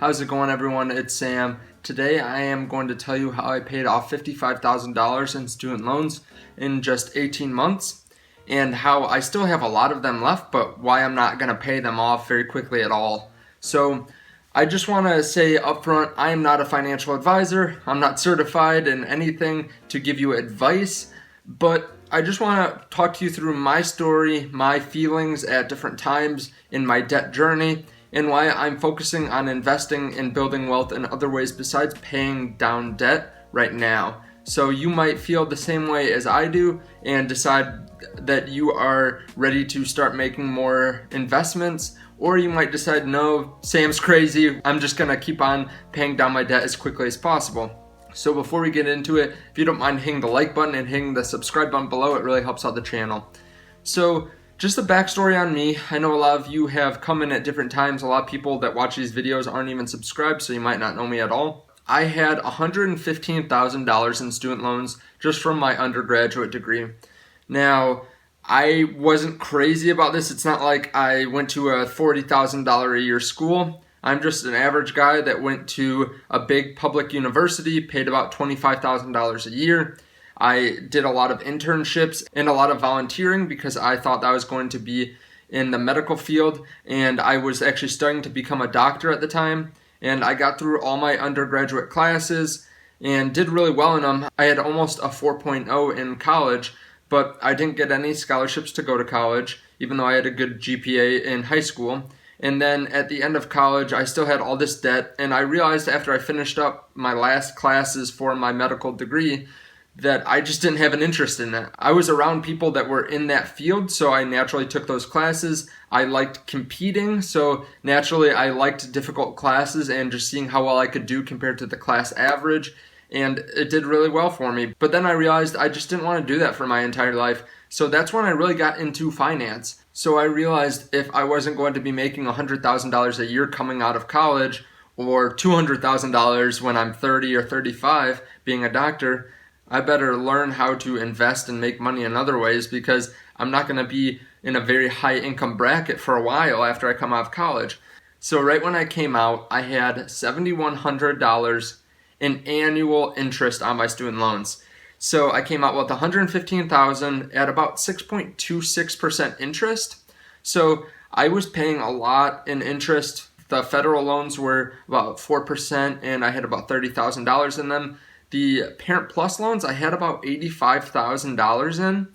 How's it going, everyone? It's Sam. Today I am going to tell you how I paid off $55,000 in student loans in just 18 months and how I still have a lot of them left, but why I'm not going to pay them off very quickly at all. So I just want to say up front, I am not a financial advisor. I'm not certified in anything to give you advice, but I just want to talk to you through my story, my feelings at different times in my debt journey, and why I'm focusing on investing and building wealth in other ways besides paying down debt right now. So you might feel the same way as I do and decide that you are ready to start making more investments, or you might decide, no, Sam's crazy, I'm just gonna keep on paying down my debt as quickly as possible. So before we get into it, if you don't mind hitting the like button and hitting the subscribe button below, it really helps out the channel. So just a backstory on me. I know a lot of you have come in at different times. A lot of people that watch these videos aren't even subscribed, so you might not know me at all. I had $115,000 in student loans just from my undergraduate degree. Now, I wasn't crazy about this. It's not like I went to a $40,000 a year school. I'm just an average guy that went to a big public university, paid about $25,000 a year. I did a lot of internships and a lot of volunteering because I thought that I was going to be in the medical field, and I was actually starting to become a doctor at the time. And I got through all my undergraduate classes and did really well in them. I had almost a 4.0 in college, but I didn't get any scholarships to go to college, even though I had a good GPA in high school. And then at the end of college, I still had all this debt, and I realized after I finished up my last classes for my medical degree that I just didn't have an interest in it. I was around people that were in that field, so I naturally took those classes. I liked competing, so naturally I liked difficult classes and just seeing how well I could do compared to the class average, and it did really well for me. But then I realized I just didn't want to do that for my entire life, so that's when I really got into finance. So I realized if I wasn't going to be making $100,000 a year coming out of college, or $200,000 when I'm 30 or 35 being a doctor, I better learn how to invest and make money in other ways, because I'm not going to be in a very high income bracket for a while after I come out of college. So right when I came out, I had $7,100 in annual interest on my student loans. So I came out with $115,000 at about 6.26% interest. So I was paying a lot in interest. The federal loans were about 4%, and I had about $30,000 in them. The Parent Plus loans, I had about $85,000 in.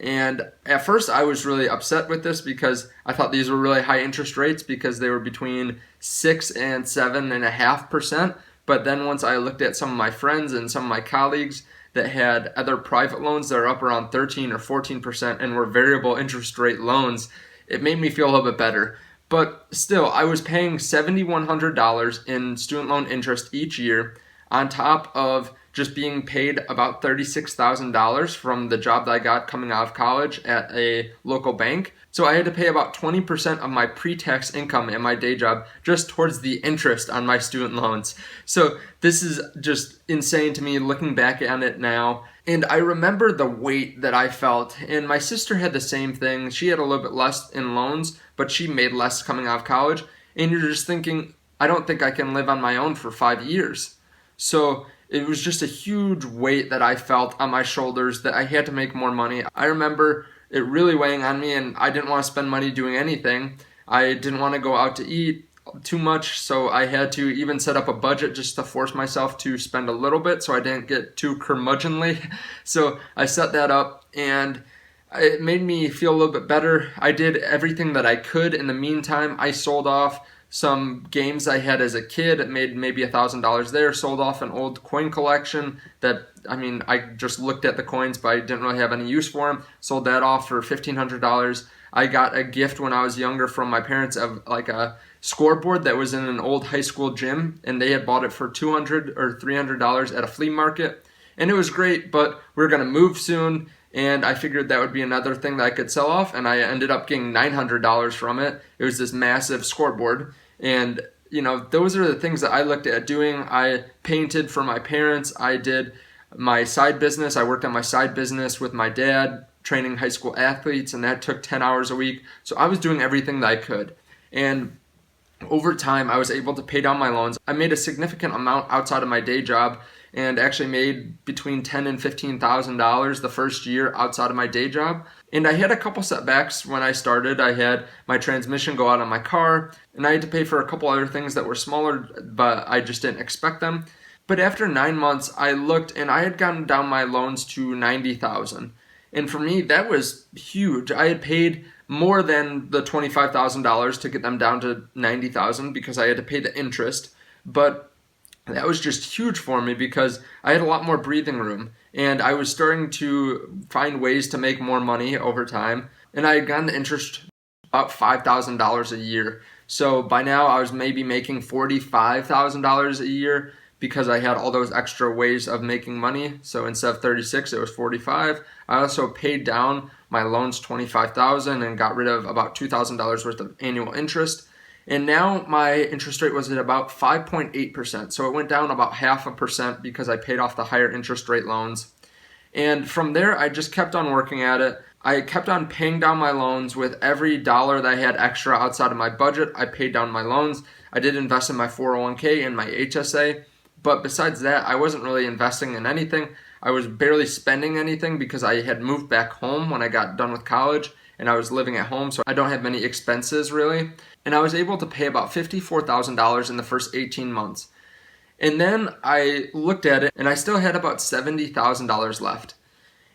And at first I was really upset with this because I thought these were really high interest rates because they were between 6 and 7.5%. But then once I looked at some of my friends and some of my colleagues that had other private loans that are up around 13 or 14% and were variable interest rate loans, it made me feel a little bit better. But still, I was paying $7,100 in student loan interest each year, on top of just being paid about $36,000 from the job that I got coming out of college at a local bank. So I had to pay about 20% of my pre-tax income at my day job just towards the interest on my student loans. So this is just insane to me looking back on it now. And I remember the weight that I felt. And my sister had the same thing. She had a little bit less in loans, but she made less coming out of college. And you're just thinking, I don't think I can live on my own for 5 years. So it was just a huge weight that I felt on my shoulders that I had to make more money. I remember it really weighing on me, and I didn't want to spend money doing anything. I didn't want to go out to eat too much, so I had to even set up a budget just to force myself to spend a little bit so I didn't get too curmudgeonly. So I set that up, and it made me feel a little bit better. I did everything that I could. In the meantime, I sold off some games I had as a kid. It made maybe $1,000 there. Sold off an old coin collection that, I just looked at the coins, but I didn't really have any use for them. Sold that off for $1,500. I got a gift when I was younger from my parents of like a scoreboard that was in an old high school gym, and they had bought it for $200 or $300 at a flea market. And it was great, but we were going to move soon, and I figured that would be another thing that I could sell off, and I ended up getting $900 from it. It was this massive scoreboard, and those are the things that I looked at doing. I painted for my parents. I did my side business. I worked on my side business with my dad, training high school athletes, and that took 10 hours a week. So I was doing everything that I could. And over time, I was able to pay down my loans. I made a significant amount outside of my day job and actually made between $10,000 and $15,000 the first year outside of my day job. And I had a couple setbacks when I started. I had my transmission go out on my car, and I had to pay for a couple other things that were smaller, but I just didn't expect them. But after 9 months, I looked and I had gotten down my loans to $90,000. And for me, that was huge. I had paid more than the $25,000 to get them down to $90,000 because I had to pay the interest. But that was just huge for me because I had a lot more breathing room and I was starting to find ways to make more money over time. And I had gotten the interest about $5,000 a year. So by now I was maybe making $45,000 a year because I had all those extra ways of making money. So instead of 36, it was 45. I also paid down my loans $25,000 and got rid of about $2,000 worth of annual interest. And now my interest rate was at about 5.8%. So it went down about 0.5% because I paid off the higher interest rate loans. And from there, I just kept on working at it. I kept on paying down my loans. With every dollar that I had extra outside of my budget, I paid down my loans. I did invest in my 401k and my HSA. But besides that, I wasn't really investing in anything. I was barely spending anything because I had moved back home when I got done with college and I was living at home, so I don't have many expenses really. And I was able to pay about $54,000 in the first 18 months. And then I looked at it and I still had about $70,000 left.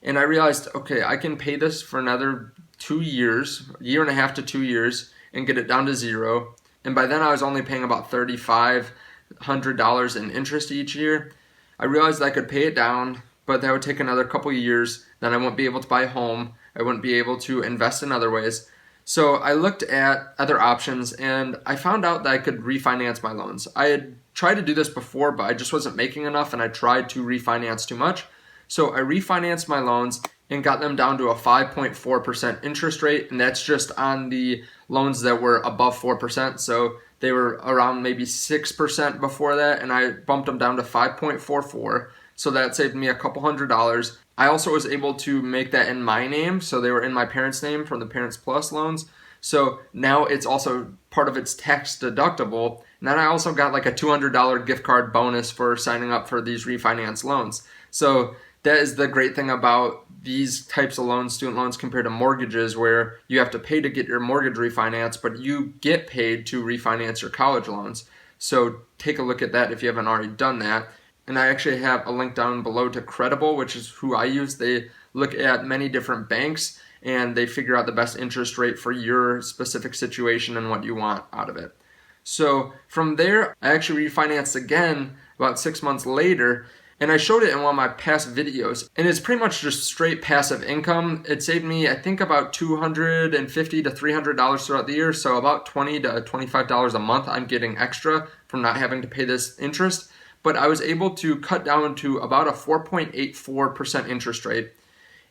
And I realized, okay, I can pay this for another 2 years, a year and a half to 2 years, and get it down to zero. And by then I was only paying about $3,500 in interest each year. I realized I could pay it down, but that would take another couple years. Then I wouldn't be able to buy a home. I wouldn't be able to invest in other ways. So I looked at other options and I found out that I could refinance my loans. I had tried to do this before, but I just wasn't making enough and I tried to refinance too much. So I refinanced my loans and got them down to a 5.4% interest rate, and that's just on the loans that were above 4%. So they were around maybe 6% before that, and I bumped them down to 5.44. So that saved me a couple $100. I also was able to make that in my name, so they were in my parents' name from the Parents Plus loans. So now it's also part of its tax deductible. And then I also got like a $200 gift card bonus for signing up for these refinance loans. So that is the great thing about these types of loans, student loans, compared to mortgages, where you have to pay to get your mortgage refinanced, but you get paid to refinance your college loans. So take a look at that if you haven't already done that. And I actually have a link down below to Credible, which is who I use. They look at many different banks and they figure out the best interest rate for your specific situation and what you want out of it. So from there, I actually refinanced again about 6 months later, and I showed it in one of my past videos. And it's pretty much just straight passive income. It saved me, I think, about $250 to $300 throughout the year. So about $20 to $25 a month I'm getting extra from not having to pay this interest. But I was able to cut down to about a 4.84% interest rate.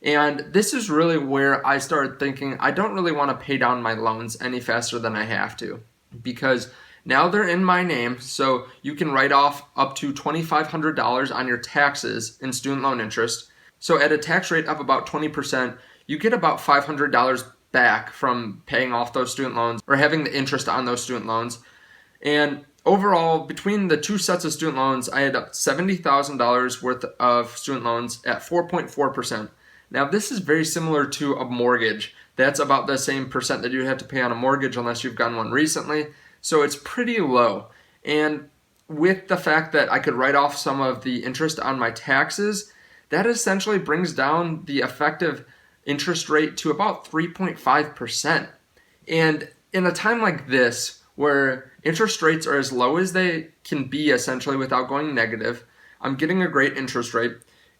And this is really where I started thinking, I don't really want to pay down my loans any faster than I have to, because now they're in my name, so you can write off up to $2,500 on your taxes in student loan interest. So at a tax rate of about 20%, you get about $500 back from paying off those student loans or having the interest on those student loans. And overall, between the two sets of student loans, I had $70,000 worth of student loans at 4.4%. Now, this is very similar to a mortgage. That's about the same percent that you have to pay on a mortgage unless you've gotten one recently. So it's pretty low. And with the fact that I could write off some of the interest on my taxes, that essentially brings down the effective interest rate to about 3.5%. And in a time like this, where interest rates are as low as they can be essentially without going negative, I'm getting a great interest rate.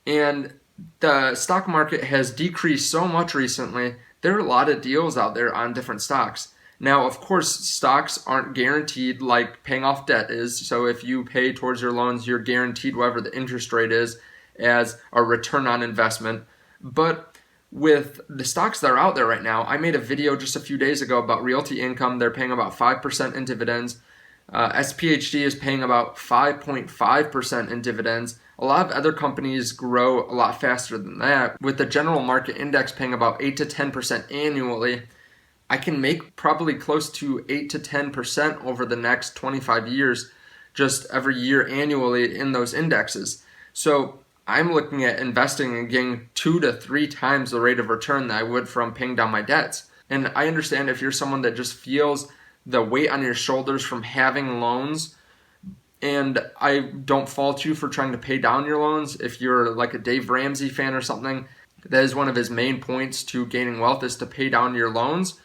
And the stock market has decreased so much recently. There are a lot of deals out there on different stocks. Now, of course, stocks aren't guaranteed like paying off debt is. So if you pay towards your loans, you're guaranteed whatever the interest rate is as a return on investment. But with the stocks that are out there right now, I made a video just a few days ago about Realty Income. They're paying about 5% in dividends. SPHD is paying about 5.5% in dividends. A lot of other companies grow a lot faster than that, with the general market index paying about 8 to 10% annually. I can make probably close to 8 to 10% over the next 25 years, just every year annually in those indexes. So I'm looking at investing and getting 2 to 3 times the rate of return that I would from paying down my debts. And I understand if you're someone that just feels the weight on your shoulders from having loans, and I don't fault you for trying to pay down your loans. If you're like a Dave Ramsey fan or something, that is one of his main points to gaining wealth is to pay down your loans.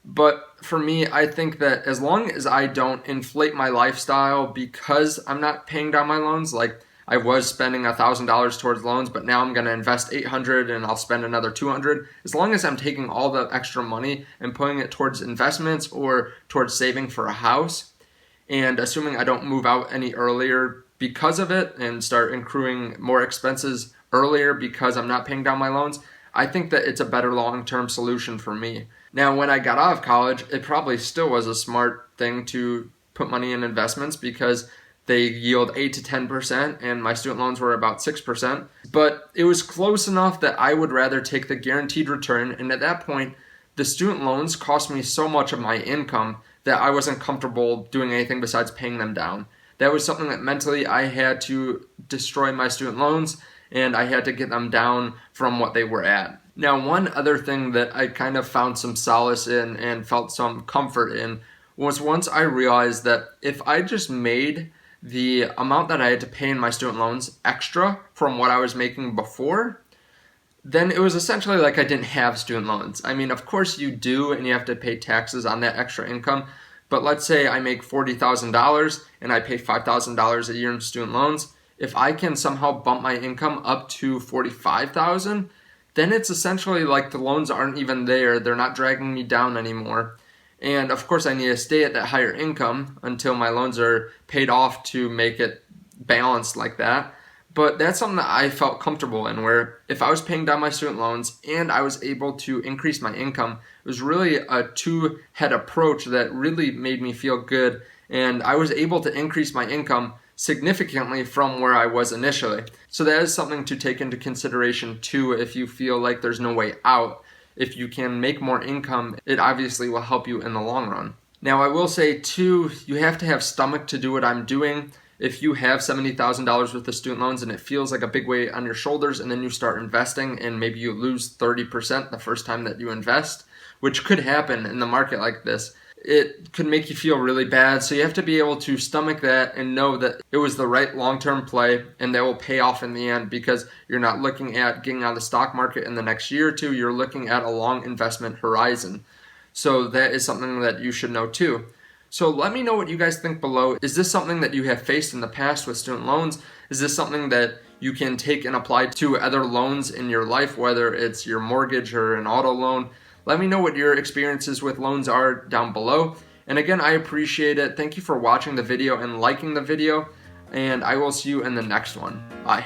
But for me, I think that as long as I don't inflate my lifestyle because I'm not paying down my loans, like I was spending $1,000 towards loans, but now I'm going to invest $800 and I'll spend another $200. As long as I'm taking all the extra money and putting it towards investments or towards saving for a house, and assuming I don't move out any earlier because of it and start accruing more expenses earlier because I'm not paying down my loans, I think that it's a better long-term solution for me. Now, when I got out of college, it probably still was a smart thing to put money in investments because they yield 8 to 10% and my student loans were about 6%. But it was close enough that I would rather take the guaranteed return. And at that point, the student loans cost me so much of my income that I wasn't comfortable doing anything besides paying them down. That was something that mentally I had to destroy my student loans and I had to get them down from what they were at. Now, one other thing that I kind of found some solace in and felt some comfort in was once I realized that if I just made the amount that I had to pay in my student loans extra from what I was making before, then it was essentially like I didn't have student loans. I mean, of course you do, and you have to pay taxes on that extra income. But let's say I make $40,000 and I pay $5,000 a year in student loans. If I can somehow bump my income up to $45,000, then it's essentially like the loans aren't even there. They're not dragging me down anymore. And of course I need to stay at that higher income until my loans are paid off to make it balanced like that. But that's something that I felt comfortable in, where if I was paying down my student loans and I was able to increase my income, it was really a two-head approach that really made me feel good. And I was able to increase my income significantly from where I was initially. So that is something to take into consideration too if you feel like there's no way out. If you can make more income, it obviously will help you in the long run. Now, I will say too, you have to have stomach to do what I'm doing. If you have $70,000 worth of student loans and it feels like a big weight on your shoulders, and then you start investing and maybe you lose 30% the first time that you invest, which could happen in the market like this, it could make you feel really bad. So you have to be able to stomach that and know that it was the right long-term play and that will pay off in the end, because you're not looking at getting on the stock market in the next year or two. You're looking at a long investment horizon. So that is something that you should know too. So let me know what you guys think below. Is this something that you have faced in the past with student loans? Is this something that you can take and apply to other loans in your life, whether it's your mortgage or an auto loan? Let me know what your experiences with loans are down below. And again, I appreciate it. Thank you for watching the video and liking the video, and I will see you in the next one. Bye.